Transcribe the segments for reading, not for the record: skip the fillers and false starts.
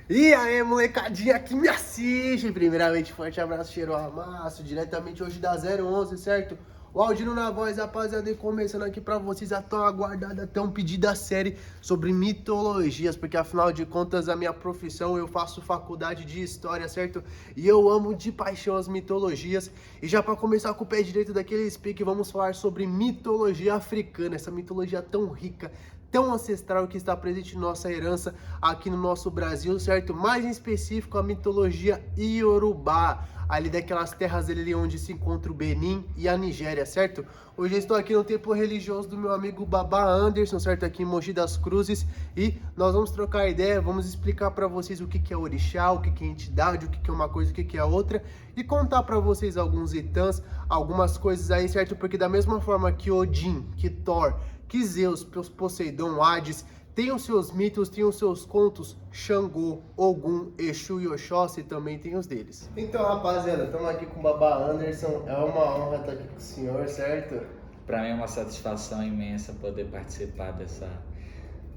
E aí, molecadinha que me assiste! Primeiramente, forte abraço, cheiro amasso, diretamente hoje da 011, certo? O Aldino na voz, rapaziada, e começando aqui pra vocês a tão aguardada, tão pedida série sobre mitologias, porque afinal de contas, a minha profissão, eu faço faculdade de história, certo? E eu amo de paixão as mitologias. E já pra começar com o pé direito daquele speak, vamos falar sobre mitologia africana, essa mitologia tão rica, tão ancestral que está presente em nossa herança aqui no nosso Brasil, certo? Mais em específico a mitologia Iorubá, ali daquelas terras ali onde se encontra o Benin e a Nigéria, certo? Hoje eu estou aqui no templo religioso do meu amigo Babá Anderson, certo? Aqui em Mogi das Cruzes, e nós vamos trocar ideia, vamos explicar para vocês o que é orixá, o que é entidade, o que é uma coisa, o que é outra, e contar para vocês alguns itãs, algumas coisas aí, certo? Porque da mesma forma que Odin, que Thor, que Zeus, Poseidon, Hades, tem os seus mitos, tem os seus contos, Xangô, Ogum, Exu e Oxóssi também tem os deles. Então, rapaziada, estamos aqui com o Babá Anderson, é uma honra estar aqui com o senhor, certo? Para mim é uma satisfação imensa poder participar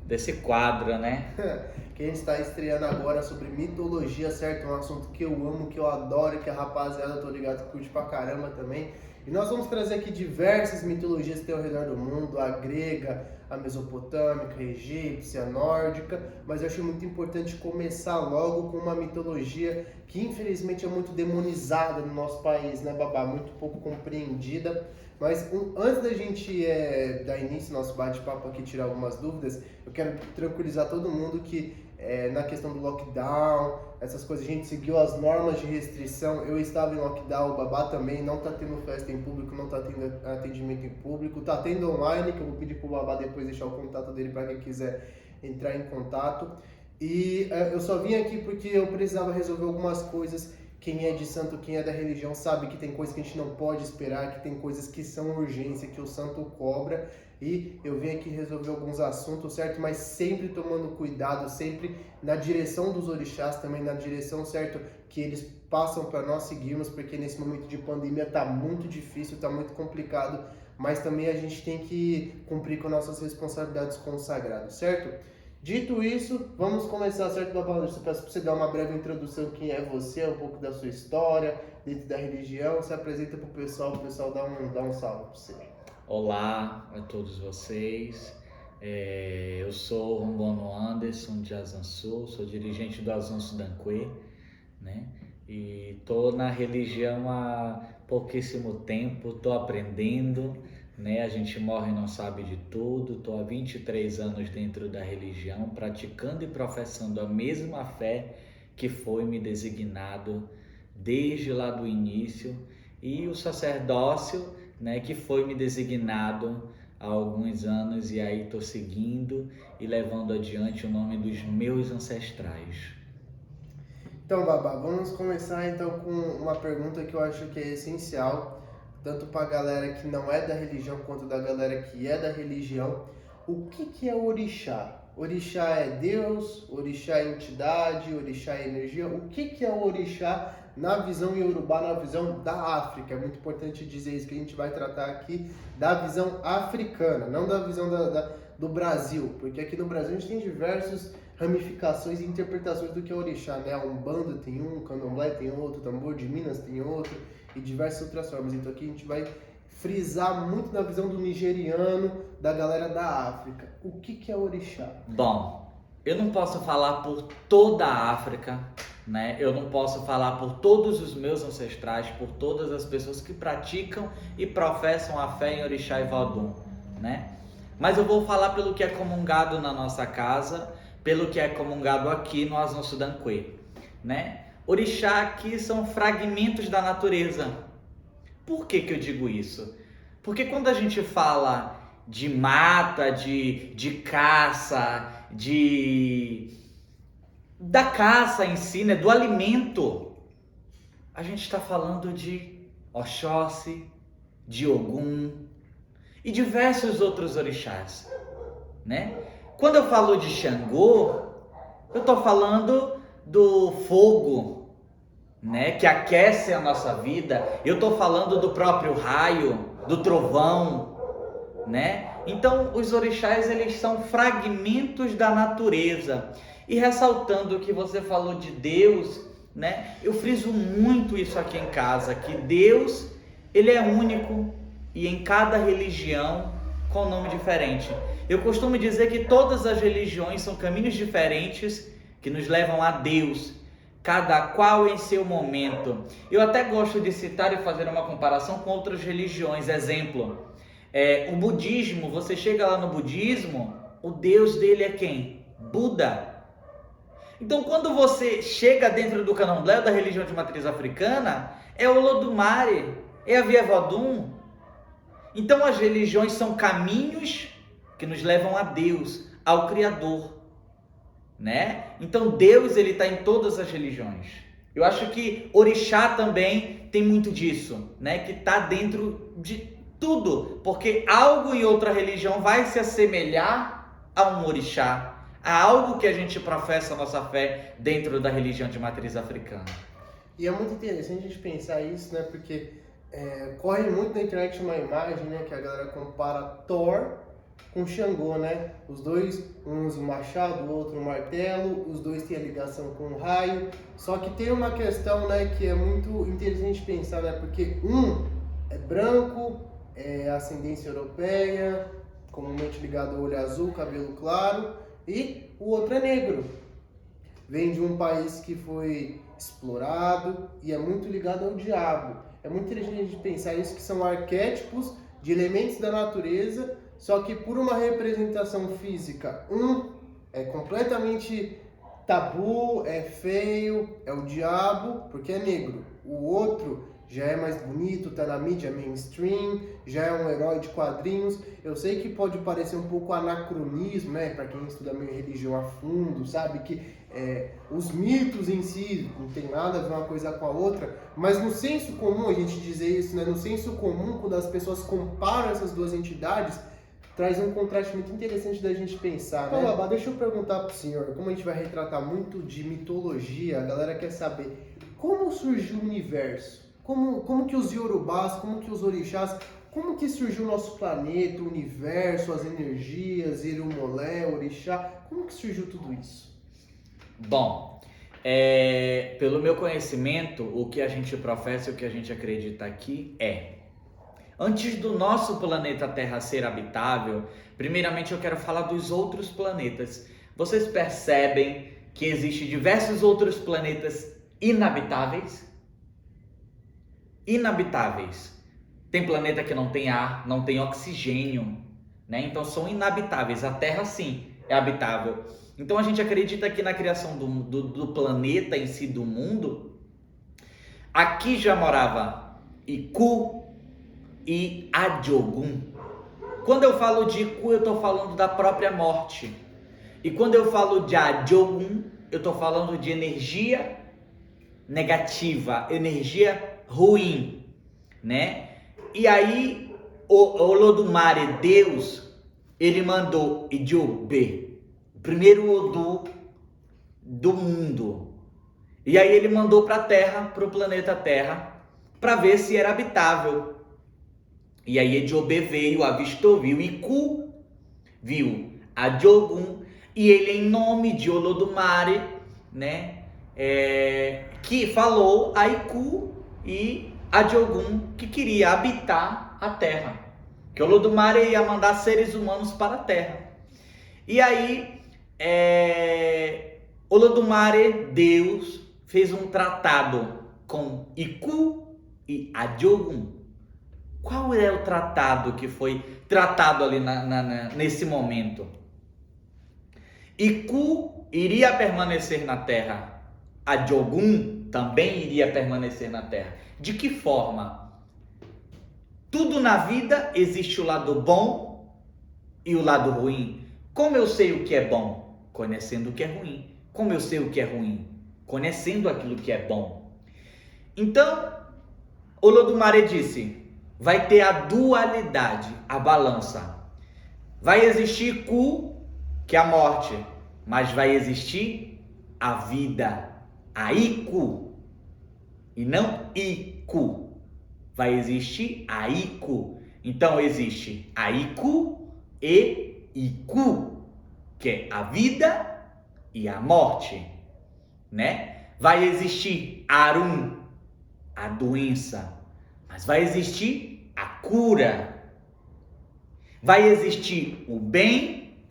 desse quadro, né? Que a gente está estreando agora sobre mitologia, certo? Um assunto que eu amo, que eu adoro, que a rapaziada, tô ligado, curte pra caramba também. E nós vamos trazer aqui diversas mitologias que tem ao redor do mundo, a grega, a mesopotâmica, a egípcia, a nórdica, mas eu acho muito importante começar logo com uma mitologia que infelizmente é muito demonizada no nosso país, né, Babá? Muito pouco compreendida. Mas antes da gente dar início ao nosso bate-papo aqui, tirar algumas dúvidas, eu quero tranquilizar todo mundo que na questão do lockdown, essas coisas, a gente seguiu as normas de restrição. Eu estava em lockdown, o Babá também, não está tendo festa em público, não está tendo atendimento em público, está tendo online, que eu vou pedir para o Babá depois deixar o contato dele para quem quiser entrar em contato. E eu só vim aqui porque eu precisava resolver algumas coisas. Quem é de santo, quem é da religião sabe que tem coisas que a gente não pode esperar, que tem coisas que são urgência, que o santo cobra. E eu vim aqui resolver alguns assuntos, certo? Mas sempre tomando cuidado, sempre na direção dos orixás, também na direção, certo? Que eles passam para nós seguirmos, porque nesse momento de pandemia tá muito difícil, tá muito complicado. Mas também a gente tem que cumprir com nossas responsabilidades com o sagrado, certo? Dito isso, vamos começar, certo, Babá? Eu peço para você dar uma breve introdução, quem é você, um pouco da sua história, dentro da religião, se apresenta para o pessoal dá um salve para você. Olá a todos vocês. Eu sou Rombono Anderson de Azansu, sou dirigente do Azansu Danquê, né? E tô na religião há pouquíssimo tempo, tô aprendendo, né? A gente morre e não sabe de tudo. Tô há 23 anos dentro da religião, praticando e professando a mesma fé que foi me designado desde lá do início, e o sacerdócio, né, que foi me designado há alguns anos, e aí tô seguindo e levando adiante o nome dos meus ancestrais. Então, Babá, vamos começar então com uma pergunta que eu acho que é essencial, tanto para a galera que não é da religião quanto da galera que é da religião. O que é orixá? Orixá é Deus, orixá é entidade, orixá é energia. O que é o orixá na visão iorubá, na visão da África? É muito importante dizer isso, que a gente vai tratar aqui da visão africana, não da visão do Brasil, porque aqui no Brasil a gente tem diversos ramificações e interpretações do que é orixá, né? A Umbanda tem um, Candomblé tem outro, Tambor de Minas tem outro e diversas outras formas. Então aqui a gente vai frisar muito na visão do nigeriano, da galera da África. O que é orixá? Bom, eu não posso falar por toda a África, né? Eu não posso falar por todos os meus ancestrais, por todas as pessoas que praticam e professam a fé em Orixá e Vodun, né? Mas eu vou falar pelo que é comungado na nossa casa, pelo que é comungado aqui no Azansu Danquê, né? Orixá aqui são fragmentos da natureza. Por que eu digo isso? Porque quando a gente fala de mata, de caça, da caça em si, né? Do alimento, a gente está falando de Oxóssi, de Ogum e diversos outros orixás, né? Quando eu falo de Xangô, eu estou falando do fogo, né, que aquece a nossa vida. Eu estou falando do próprio raio, do trovão, né? Então, os orixás, eles são fragmentos da natureza. E ressaltando o que você falou de Deus, né? Eu friso muito isso aqui em casa, que Deus, ele é único e em cada religião com nome diferente. Eu costumo dizer que todas as religiões são caminhos diferentes que nos levam a Deus, cada qual em seu momento. Eu até gosto de citar e fazer uma comparação com outras religiões. Exemplo, o budismo, você chega lá no budismo, o Deus dele é quem? Buda. Então, quando você chega dentro do candomblé, da religião de matriz africana, é o Olodumare, é a Via Vodun. Então, as religiões são caminhos que nos levam a Deus, ao Criador, né? Então, Deus, ele está em todas as religiões. Eu acho que orixá também tem muito disso, né? Que está dentro de tudo, porque algo em outra religião vai se assemelhar a um orixá. Há algo que a gente professa a nossa fé dentro da religião de matriz africana. E é muito interessante a gente pensar isso, né? Porque corre muito na internet uma imagem, né? Que a galera compara Thor com Xangô, né? Os dois, um usa um machado, o outro um martelo, os dois têm a ligação com o raio. Só que tem uma questão, né? Que é muito interessante pensar, né? Porque um é branco, é ascendência europeia, comumente ligado ao olho azul, cabelo claro. E o outro é negro, vem de um país que foi explorado e é muito ligado ao diabo. É muito interessante a gente pensar isso, que são arquétipos de elementos da natureza, só que por uma representação física, um é completamente tabu, é feio, é o diabo, porque é negro. O outro já é mais bonito, tá na mídia mainstream, já é um herói de quadrinhos. Eu sei que pode parecer um pouco anacronismo, né? Para quem estuda meio religião a fundo, sabe que os mitos em si não tem nada a ver uma coisa com a outra, mas no senso comum, a gente dizer isso, né? No senso comum, quando as pessoas comparam essas duas entidades, traz um contraste muito interessante da gente pensar, né? Babá, deixa eu perguntar pro senhor, como a gente vai retratar muito de mitologia, a galera quer saber como surgiu o universo? Como que os Yorubás, como que os orixás, como que surgiu o nosso planeta, o universo, as energias, Irumolé, orixá, como que surgiu tudo isso? Bom, pelo meu conhecimento, o que a gente professa e o que a gente acredita aqui antes do nosso planeta Terra ser habitável, primeiramente eu quero falar dos outros planetas. Vocês percebem que existem diversos outros planetas inabitáveis? Inabitáveis. Tem planeta que não tem ar, não tem oxigênio, né? Então são inabitáveis. A Terra sim é habitável. Então a gente acredita que na criação do planeta em si, do mundo, aqui já morava Iku e Adiogun. Quando eu falo de Iku, eu estou falando da própria morte. E quando eu falo de Adiogun, eu estou falando de energia negativa, energia ruim, né? E aí o Olodumare, Deus, ele mandou Ijobe, o primeiro Odu do mundo. E aí ele mandou para a Terra, para o planeta Terra, para ver se era habitável. E aí Ijobe veio, avistou, viu Iku, viu Adiogun, e ele, em nome de Olodumare, né, que falou a Iku e Adiogun que queria habitar a Terra, que Olodumare ia mandar seres humanos para a Terra. E aí Olodumare, Deus, fez um tratado com Iku e Adiogun. Qual é o tratado que foi tratado ali nesse momento? Iku iria permanecer na Terra, Adiogun também iria permanecer na Terra. De que forma? Tudo na vida existe o lado bom e o lado ruim. Como eu sei o que é bom? Conhecendo o que é ruim. Como eu sei o que é ruim? Conhecendo aquilo que é bom. Então, Olodumare disse, vai ter a dualidade, a balança. Vai existir Ku, que é a morte, mas vai existir a vida, a Iku, e não Iku. Vai existir a Iku, Então existe a Iku e Iku, que é a vida e a morte, né? Vai existir Arun, a doença, mas vai existir a cura. Vai existir o bem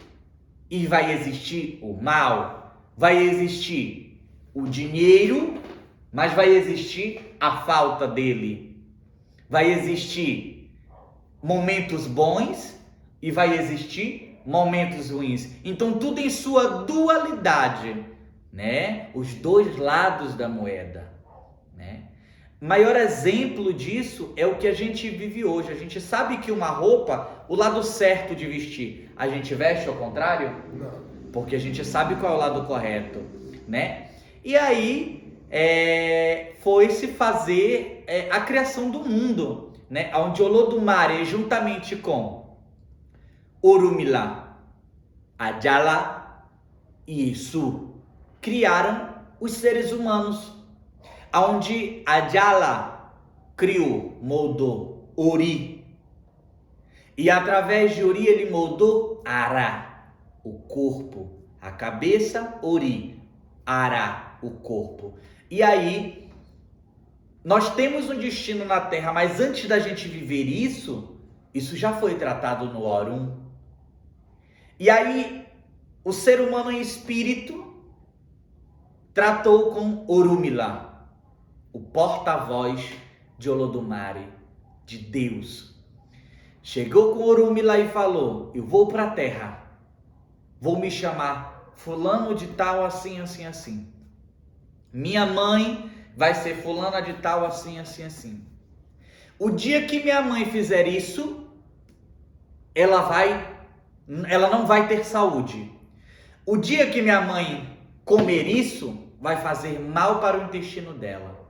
e vai existir o mal. Vai existir o dinheiro, mas vai existir a falta dele. Vai existir momentos bons e vai existir momentos ruins. Então tudo em sua dualidade, né? Os dois lados da moeda, né? Maior exemplo disso é o que a gente vive hoje. A gente sabe que uma roupa, o lado certo de vestir, a gente veste ao contrário? Não. Porque a gente sabe qual é o lado correto, né? E aí foi se fazer a criação do mundo, né? Onde Olodumare, juntamente com Orunmila, Ajala e Exu, criaram os seres humanos. Onde Ajala criou, moldou Ori. E através de Ori ele moldou Ara, o corpo. A cabeça, Ori. Ara, o corpo. E aí, nós temos um destino na Terra, mas antes da gente viver isso já foi tratado no Orun. E aí, o ser humano em espírito tratou com Orunmila, o porta-voz de Olodumare, de Deus. Chegou com Orunmila e falou: eu vou para a terra, vou me chamar fulano de tal, assim, assim, assim. Minha mãe vai ser fulana de tal, assim, assim, assim. O dia que minha mãe fizer isso, ela não vai ter saúde. O dia que minha mãe comer isso, vai fazer mal para o intestino dela.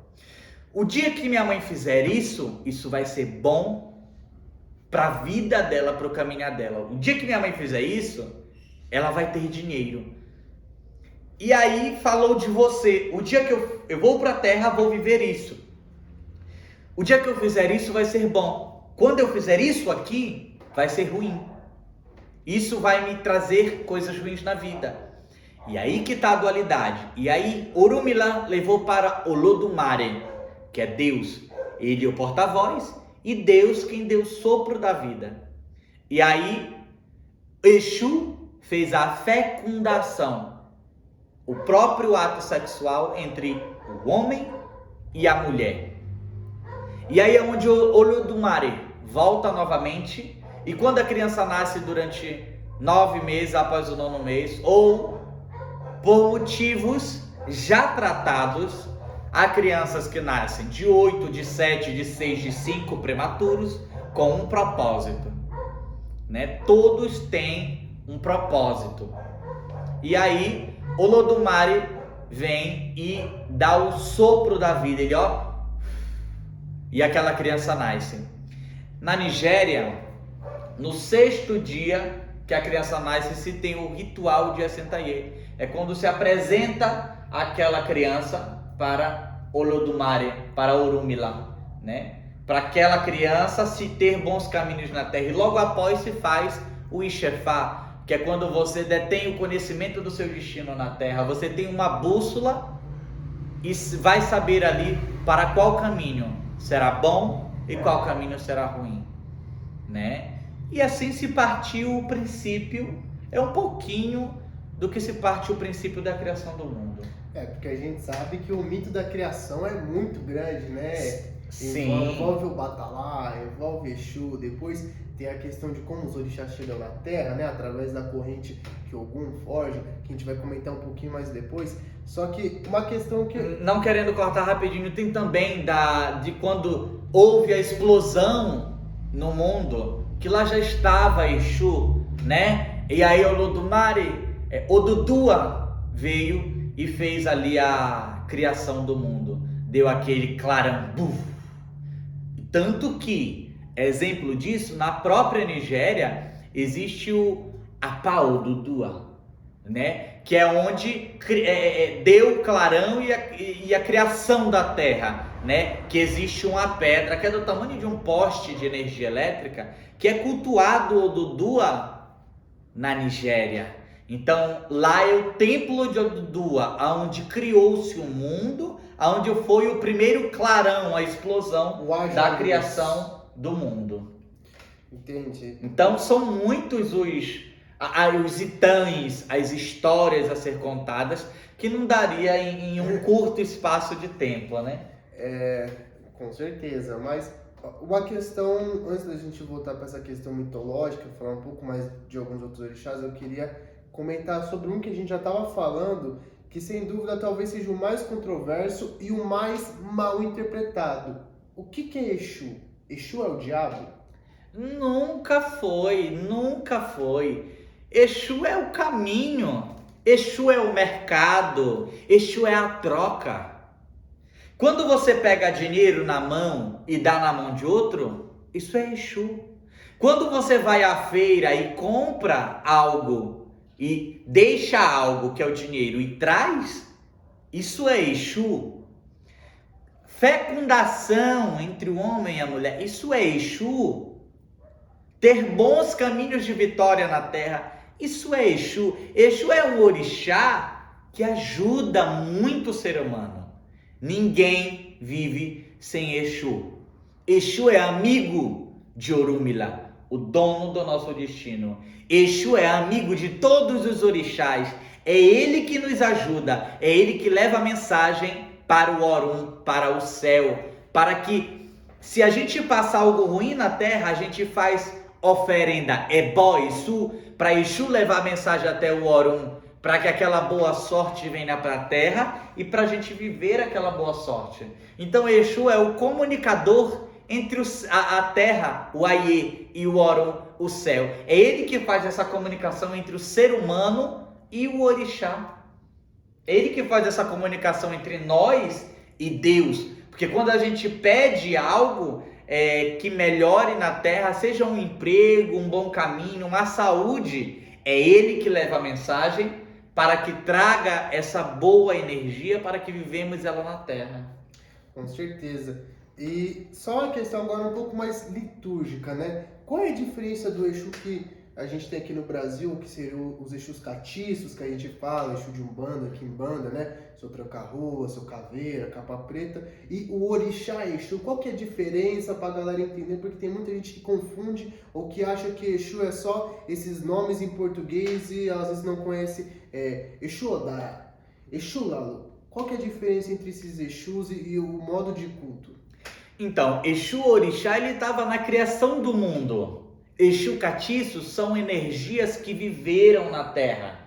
O dia que minha mãe fizer isso vai ser bom para a vida dela, para o caminhar dela. O dia que minha mãe fizer isso, ela vai ter dinheiro. E aí falou de você. O dia que eu vou para a terra, vou viver isso. O dia que eu fizer isso, vai ser bom. Quando eu fizer isso aqui, vai ser ruim. Isso vai me trazer coisas ruins na vida. E aí que está a dualidade. E aí Orunmila levou para Olodumare, que é Deus. Ele é o porta-voz e Deus quem deu o sopro da vida. E aí Exu fez a fecundação, o próprio ato sexual entre o homem e a mulher. E aí é onde o Olodumare volta novamente. E quando a criança nasce durante 9 meses após o 9º mês, ou por motivos já tratados, há crianças que nascem de 8, de 7, de 6, de 5 prematuros com um propósito, né? Todos têm um propósito. E aí Olodumare vem e dá o sopro da vida, ele e aquela criança nasce. Na Nigéria, no 6º dia que a criança nasce, se tem o ritual de Asentaye. É quando se apresenta aquela criança para Olodumare, para Orunmila, né? Para aquela criança se ter bons caminhos na terra. E logo após se faz o Ixefá, que é quando você detém o conhecimento do seu destino na terra. Você tem uma bússola e vai saber ali para qual caminho será bom e qual caminho será ruim, né? E assim se partiu o princípio, é um pouquinho do que se parte o princípio da criação do mundo. Porque a gente sabe que o mito da criação é muito grande, né? Sim. Envolve o Batalá, envolve Exu, depois tem a questão de como os orixás chegam na Terra, né? Através da corrente que Ogum forja, que a gente vai comentar um pouquinho mais depois. Só que uma questão que... Não querendo cortar rapidinho, tem também de quando houve a explosão no mundo, que lá já estava Exu, né? E aí Olodumare, Odudua veio e fez ali a criação do mundo. Deu aquele clarão. Tanto que, exemplo disso, na própria Nigéria, existe o Apa Odudua, né? Que é onde deu o clarão e a criação da terra. né, que existe uma pedra que é do tamanho de um poste de energia elétrica, que é cultuado o Odudua na Nigéria. Então, lá é o templo de Odudua, onde criou-se o mundo, onde foi o primeiro clarão, a explosão da criação do mundo. Entendi. Então, são muitos os itãs, as histórias a ser contadas, que não daria em um curto espaço de tempo, né? Com certeza, mas uma questão, antes da gente voltar para essa questão mitológica, falar um pouco mais de alguns outros orixás, eu queria comentar sobre um que a gente já estava falando, que sem dúvida talvez seja o mais controverso e o mais mal interpretado. O que é Exu? Exu é o diabo? Nunca foi, nunca foi. Exu é o caminho, Exu é o mercado, Exu é a troca. Quando você pega dinheiro na mão e dá na mão de outro, isso é Exu. Quando você vai à feira e compra algo e deixa algo que é o dinheiro e traz, isso é Exu. Fecundação entre o homem e a mulher, isso é Exu. Ter bons caminhos de vitória na terra, isso é Exu. Exu é um orixá que ajuda muito o ser humano. Ninguém vive sem Exu. Exu é amigo de Orunmila, o dono do nosso destino. Exu é amigo de todos os orixás. É ele que nos ajuda, é ele que leva a mensagem para o Orun, para o céu, para que, se a gente passar algo ruim na terra, a gente faz oferenda Ebó Exu, para Exu levar a mensagem até o Orun, para que aquela boa sorte venha para a terra e para a gente viver aquela boa sorte. Então Exu é o comunicador entre a terra, o Aie, e o Orun, o céu. É ele que faz essa comunicação entre o ser humano e o orixá. É ele que faz essa comunicação entre nós e Deus. Porque quando a gente pede algo que melhore na terra, seja um emprego, um bom caminho, uma saúde, é ele que leva a mensagem para que traga essa boa energia para que vivemos ela na terra. Com certeza. E só uma questão agora um pouco mais litúrgica, né? Qual é a diferença do Exu que a gente tem aqui no Brasil, que seriam os Exus catiços, que a gente fala, Exu de Umbanda, Quimbanda, né? Seu Tranca-Rua, seu Caveira, Capa Preta, e o Orixá Exu. Qual que é a diferença para a galera entender? Porque tem muita gente que confunde ou que acha que Exu é só esses nomes em português e às vezes não conhece Exu Odá, Exu Lalu. Qual que é a diferença entre esses Exus e o modo de culto? Então, Exu Orixá, ele estava na criação do mundo. Exu Catiços são energias que viveram na terra.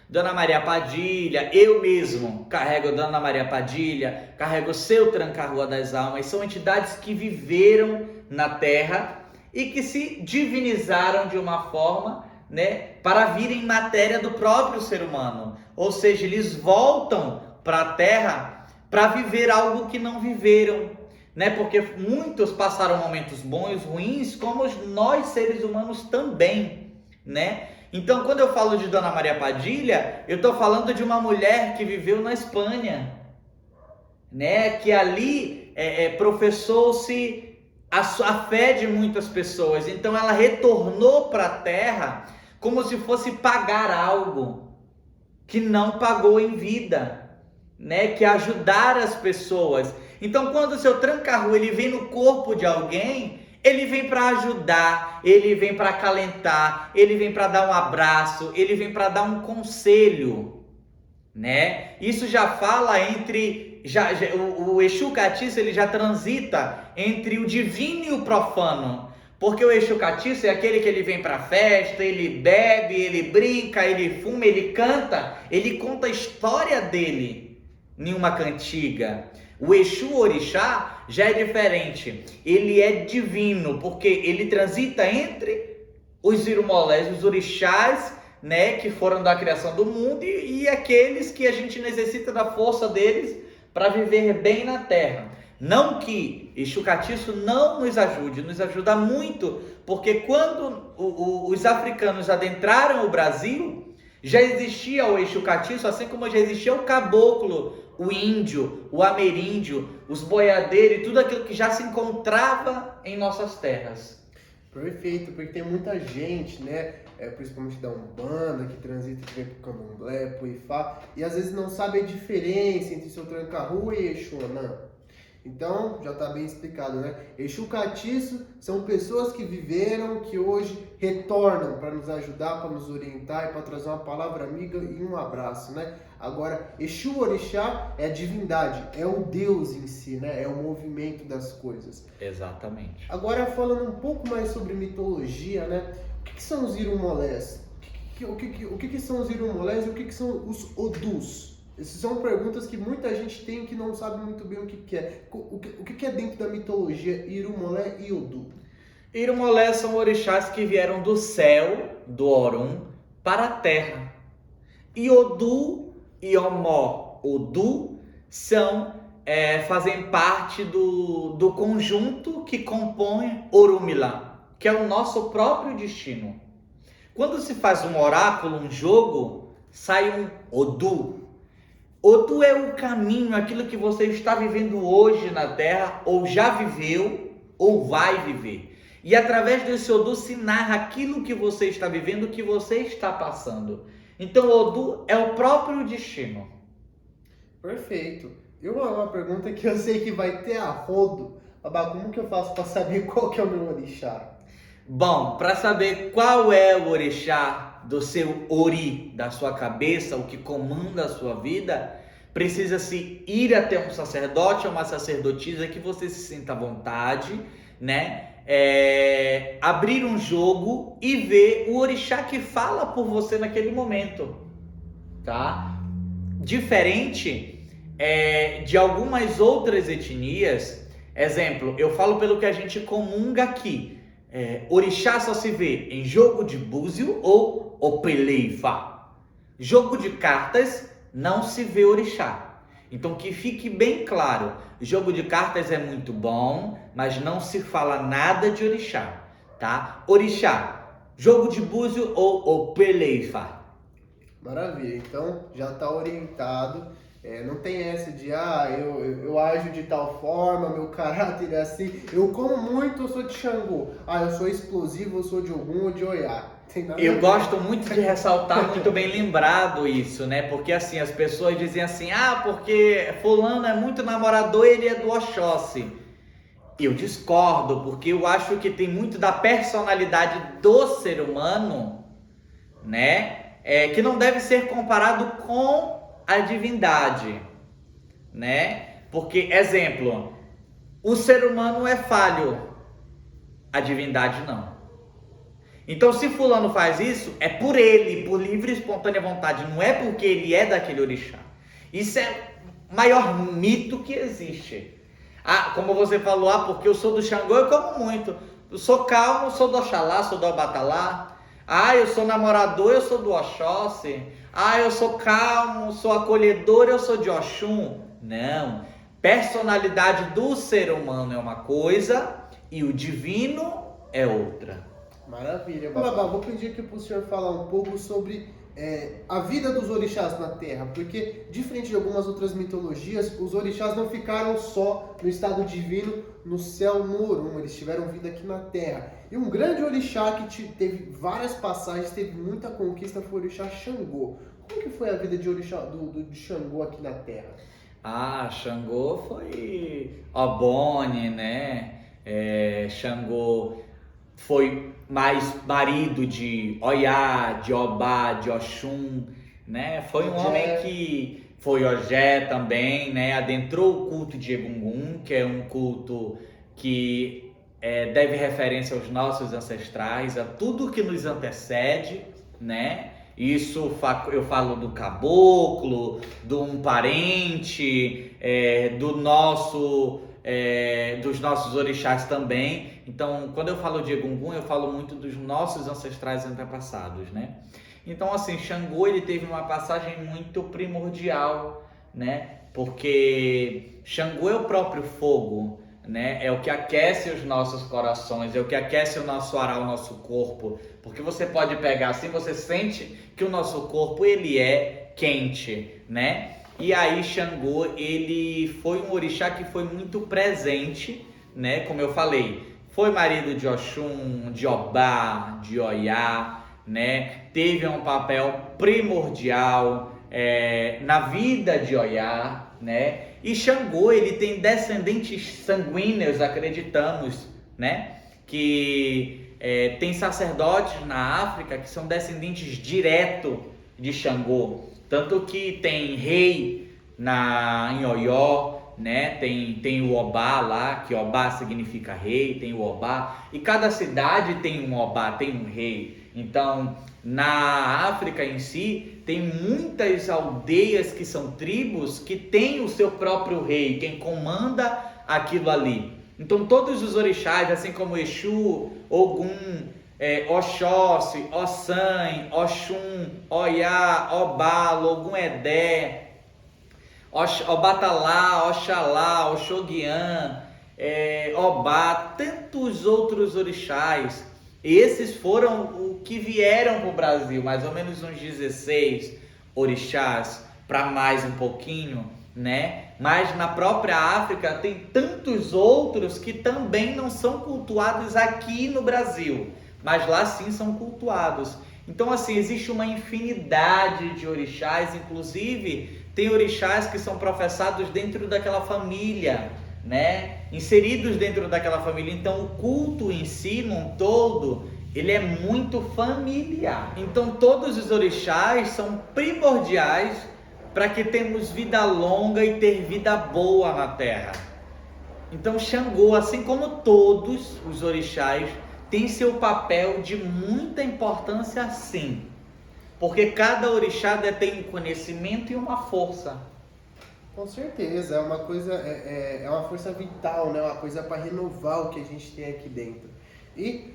Dona Maria Padilha, eu mesmo carrego Dona Maria Padilha, carrego seu Tranca-Rua das Almas. São entidades que viveram na terra e que se divinizaram de uma forma, né, para virem matéria do próprio ser humano. Ou seja, eles voltam para a terra para viver algo que não viveram. Né? Porque muitos passaram momentos bons, ruins, como nós seres humanos também, né? Então, quando eu falo de Dona Maria Padilha, eu estou falando de uma mulher que viveu na Espanha, né? Que ali professou-se a fé de muitas pessoas. Então, ela retornou para a Terra como se fosse pagar algo que não pagou em vida, né? Que ajudar as pessoas. Então, quando o seu Tranca-Rua ele vem no corpo de alguém, ele vem para ajudar, ele vem para acalentar, ele vem para dar um abraço, ele vem para dar um conselho, né? Isso já fala entre... o Exu Catiço ele já transita entre o divino e o profano. Porque o Exu Catiço é aquele que ele vem para festa, ele bebe, ele brinca, ele fuma, ele canta, ele conta a história dele em uma cantiga. O Exu Orixá já é diferente, ele é divino, porque ele transita entre os irumolés, os orixás, né, que foram da criação do mundo e aqueles que a gente necessita da força deles para viver bem na terra. Não que Exu Catiço não nos ajude, nos ajuda muito, porque quando os africanos adentraram o Brasil, Já existia o Exu Catiço, assim como já existia o caboclo, o índio, o ameríndio, os boiadeiros e tudo aquilo que já se encontrava em nossas terras. Perfeito, porque tem muita gente, né, principalmente da Umbanda, que transita, que vem pro Candomblé, pro Ifá, e às vezes não sabe a diferença entre seu tranca-rua e Exu-Anã. Então, já está bem explicado, né? Exu Catiço são pessoas que viveram, que hoje retornam para nos ajudar, para nos orientar e para trazer uma palavra amiga e um abraço, né? Agora, Exu Orixá é a divindade, é o Deus em si, né? É o movimento das coisas. Exatamente. Agora, falando um pouco mais sobre mitologia, né? O que são os Irumolés? O que são os Irumolés e o que são os Odus? Essas são perguntas que muita gente tem que não sabe muito bem o que é. O que é dentro da mitologia Irumolé e Odu? Irumolé são orixás que vieram do céu, do Orum, para a terra. E Odu e Omó Odu fazem parte do conjunto que compõe Orumilá, que é o nosso próprio destino. Quando se faz um oráculo, um jogo, sai um Odu. Odu é o caminho, aquilo que você está vivendo hoje na Terra, ou já viveu, ou vai viver. E através desse Odu se narra aquilo que você está vivendo, que você está passando. Então Odu é o próprio destino. Perfeito. E uma pergunta que eu sei que vai ter a rodo. Babá, como que eu faço para saber qual que é o meu orixá? Bom, para saber qual é o orixá do seu ori, da sua cabeça, o que comanda a sua vida, precisa-se ir até um sacerdote ou uma sacerdotisa que você se sinta à vontade, né? Abrir um jogo e ver o orixá que fala por você naquele momento, tá? Diferente de algumas outras etnias, exemplo, eu falo pelo que a gente comunga aqui. Orixá só se vê em jogo de búzio ou opeleifa. Jogo de cartas não se vê orixá. Então que fique bem claro, jogo de cartas é muito bom, mas não se fala nada de orixá, tá? Orixá, jogo de búzio ou opeleifa. Maravilha, então já está orientado. Não tem essa de, eu ajo de tal forma, meu caráter é assim, eu como muito, eu sou de Xangô, eu sou explosivo, eu sou de Ogum ou de Oiá. Eu gosto muito de ressaltar, muito bem lembrado isso, né? Porque assim, as pessoas dizem assim, porque fulano é muito namorador, ele é do Oxóssi. Eu discordo, porque eu acho que tem muito da personalidade do ser humano, né? Que não deve ser comparado com a divindade, né? Porque, exemplo, o ser humano é falho, a divindade não. Então, se fulano faz isso, é por ele, por livre e espontânea vontade, não é porque ele é daquele orixá. Isso é o maior mito que existe. Como você falou, porque eu sou do Xangô, eu como muito. Eu sou calmo, sou do Oxalá, sou do Abatalá. Eu sou namorador, eu sou do Oxóssi. Eu sou calmo, sou acolhedor, eu sou de Oxum. Não. Personalidade do ser humano é uma coisa e o divino é outra. Maravilha. Babá, vou pedir aqui para o senhor falar um pouco sobre a vida dos orixás na Terra, porque, diferente de algumas outras mitologias, os orixás não ficaram só no estado divino, no céu, no Orum, eles tiveram vida aqui na Terra. E um grande orixá que teve várias passagens, teve muita conquista, foi o orixá Xangô. Como que foi a vida de orixá, de Xangô aqui na Terra? Xangô foi Obone, né? Xangô foi mais marido de Oiá, de Obá, de Oxum, né? Foi um homem que foi Ogé também, né? Adentrou o culto de Egungun, que é um culto que deve referência aos nossos ancestrais, a tudo que nos antecede, né? Isso eu falo do caboclo, de um parente, dos nossos orixás também. Então, quando eu falo de Egungun, eu falo muito dos nossos ancestrais antepassados, né? Então, assim, Xangô, ele teve uma passagem muito primordial, né? Porque Xangô é o próprio fogo, né? É o que aquece os nossos corações, é o que aquece o nosso ar, o nosso corpo, porque você pode pegar assim, você sente que o nosso corpo ele é quente, né? E aí Xangô, ele foi um orixá que foi muito presente, né? Como eu falei, foi marido de Oxum, de Obá, de Oiá, né? Teve um papel primordial na vida de Oiá, né? E Xangô, ele tem descendentes sanguíneos, acreditamos, né? Que tem sacerdotes na África que são descendentes direto de Xangô. Tanto que tem rei em Oió, né? Tem o Obá lá, que Obá significa rei, tem o Obá. E cada cidade tem um Obá, tem um rei. Então, na África em si, tem muitas aldeias que são tribos que têm o seu próprio rei, quem comanda aquilo ali. Então todos os orixás, assim como Exu, Ogum, Oxóssi, Ossan, Oxum, Oiá, Obá, Logum Edé, Obatalá, Oxalá, Oxoguian, Obá, tantos outros orixás. Esses foram o que vieram para o Brasil, mais ou menos uns 16 orixás, para mais um pouquinho, né? Mas na própria África tem tantos outros que também não são cultuados aqui no Brasil, mas lá sim são cultuados. Então assim, existe uma infinidade de orixás, inclusive tem orixás que são professados dentro daquela família, né? Inseridos dentro daquela família. Então o culto em si, num todo, ele é muito familiar. Então todos os orixás são primordiais para que tenhamos vida longa e ter vida boa na terra. Então Xangô, assim como todos os orixás, tem seu papel de muita importância sim, porque cada orixá detém um conhecimento e uma força. Com certeza, é uma coisa, é uma força vital, né? Uma coisa para renovar o que a gente tem aqui dentro. E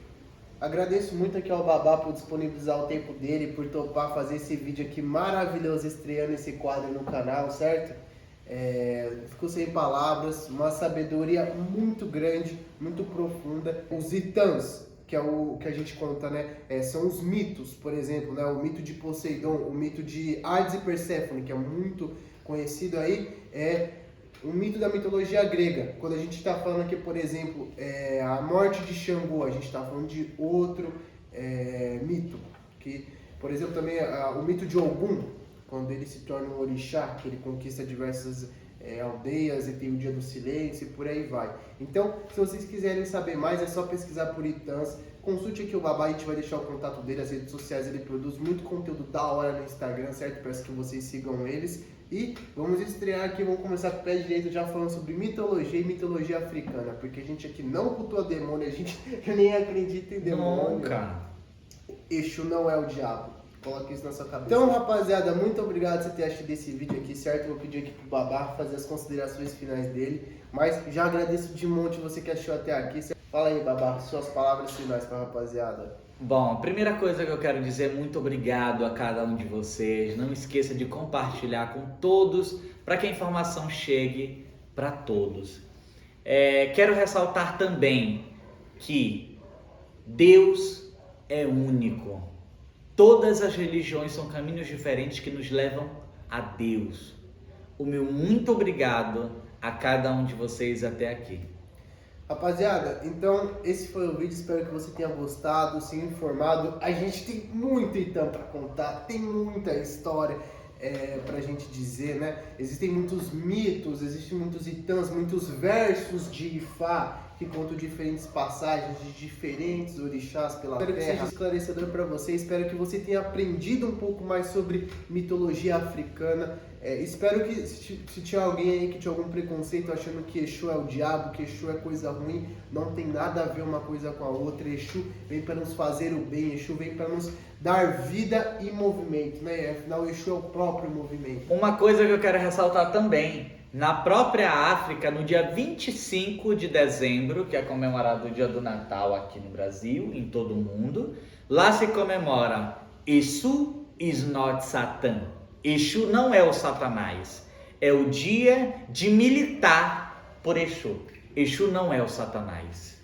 agradeço muito aqui ao Babá por disponibilizar o tempo dele, por topar fazer esse vídeo aqui maravilhoso, estreando esse quadro no canal, certo? Fico sem palavras, uma sabedoria muito grande, muito profunda. Os Itãs, que é o que a gente conta, né? São os mitos, por exemplo, né? O mito de Poseidon, o mito de Hades e Perséfone, que é muito conhecido aí, é um mito da mitologia grega. Quando a gente está falando aqui, por exemplo, a morte de Xangô, a gente está falando de outro mito. Que, por exemplo, também o mito de Ogum, quando ele se torna um orixá, que ele conquista diversas aldeias e tem o dia do silêncio e por aí vai. Então, se vocês quiserem saber mais, é só pesquisar por Itãs. Consulte aqui o Babá, a gente vai deixar o contato dele, as redes sociais, ele produz muito conteúdo da hora no Instagram, certo? Peço que vocês sigam eles. E vamos estrear aqui, vamos começar com o pé direito já falando sobre mitologia e mitologia africana, porque a gente aqui não cultua demônio, a gente nem acredita em demônio. Nunca. Exu não é o diabo. Coloque isso na sua cabeça. Então, rapaziada, muito obrigado por você ter assistido esse vídeo aqui, certo? Vou pedir aqui pro Babá fazer as considerações finais dele, mas já agradeço de monte você que achou até aqui. Fala aí, Babá, suas palavras finais pra rapaziada. Bom, primeira coisa que eu quero dizer, muito obrigado a cada um de vocês. Não esqueça de compartilhar com todos, para que a informação chegue para todos. Quero ressaltar também que Deus é único. Todas as religiões são caminhos diferentes que nos levam a Deus. O meu muito obrigado a cada um de vocês até aqui. Rapaziada, então esse foi o vídeo, espero que você tenha gostado, se informado. A gente tem muito então para contar, tem muita história pra gente dizer, né? Existem muitos mitos, existem muitos Itãs, muitos versos de Ifá que contam diferentes passagens de diferentes orixás pela terra. Espero que seja esclarecedor para você, espero que você tenha aprendido um pouco mais sobre mitologia africana. Espero que se tinha alguém aí que tinha algum preconceito achando que Exu é o diabo, que Exu é coisa ruim, não tem nada a ver uma coisa com a outra. Exu vem para nos fazer o bem, Exu vem para nos dar vida e movimento, né? Afinal, Exu é o próprio movimento. Uma coisa que eu quero ressaltar também, na própria África, no dia 25 de dezembro, que é comemorado o dia do Natal aqui no Brasil, em todo o mundo, lá se comemora Exu is not Satan. Exu não é o Satanás, é o dia de militar por Exu. Exu não é o Satanás.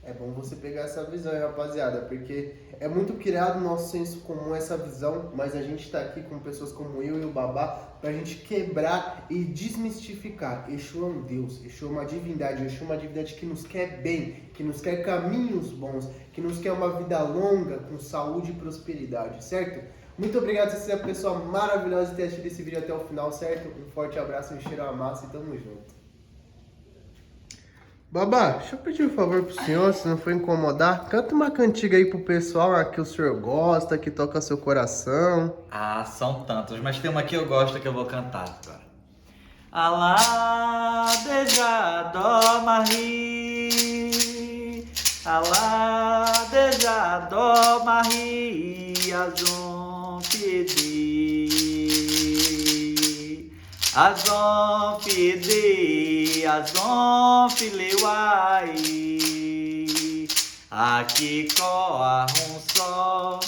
É bom você pegar essa visão, hein, rapaziada, porque é muito criado no nosso senso comum essa visão, mas a gente tá aqui com pessoas como eu e o Babá pra gente quebrar e desmistificar. Exu é um Deus, Exu é uma divindade, Exu é uma divindade que nos quer bem, que nos quer caminhos bons, que nos quer uma vida longa, com saúde e prosperidade, certo? Muito obrigado por ser a pessoa maravilhosa de ter assistido esse vídeo até o final, certo? Um forte abraço, um cheiro à massa e tamo junto. Babá, deixa eu pedir um favor pro senhor, se não for incomodar, canta uma cantiga aí pro pessoal que o senhor gosta, que toca seu coração. Ah, são tantos, mas tem uma que eu gosto que eu vou cantar agora. Alá, deja, dó, marri. Alá, deja, dó, marri. Azon, pedi. Azon, pedi. Azon, fileuai. Aqui corre um só.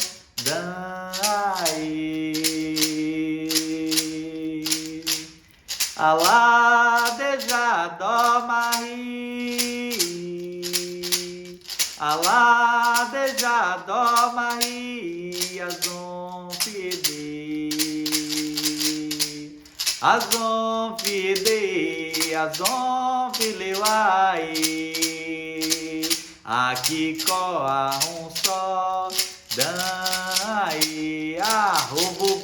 Alá, deja, dó, marri. Alá, deja, dó, marri. Azon, fide. Azon, fide. Azon, fileuai. Aqui corre um só. Dai, arrobo.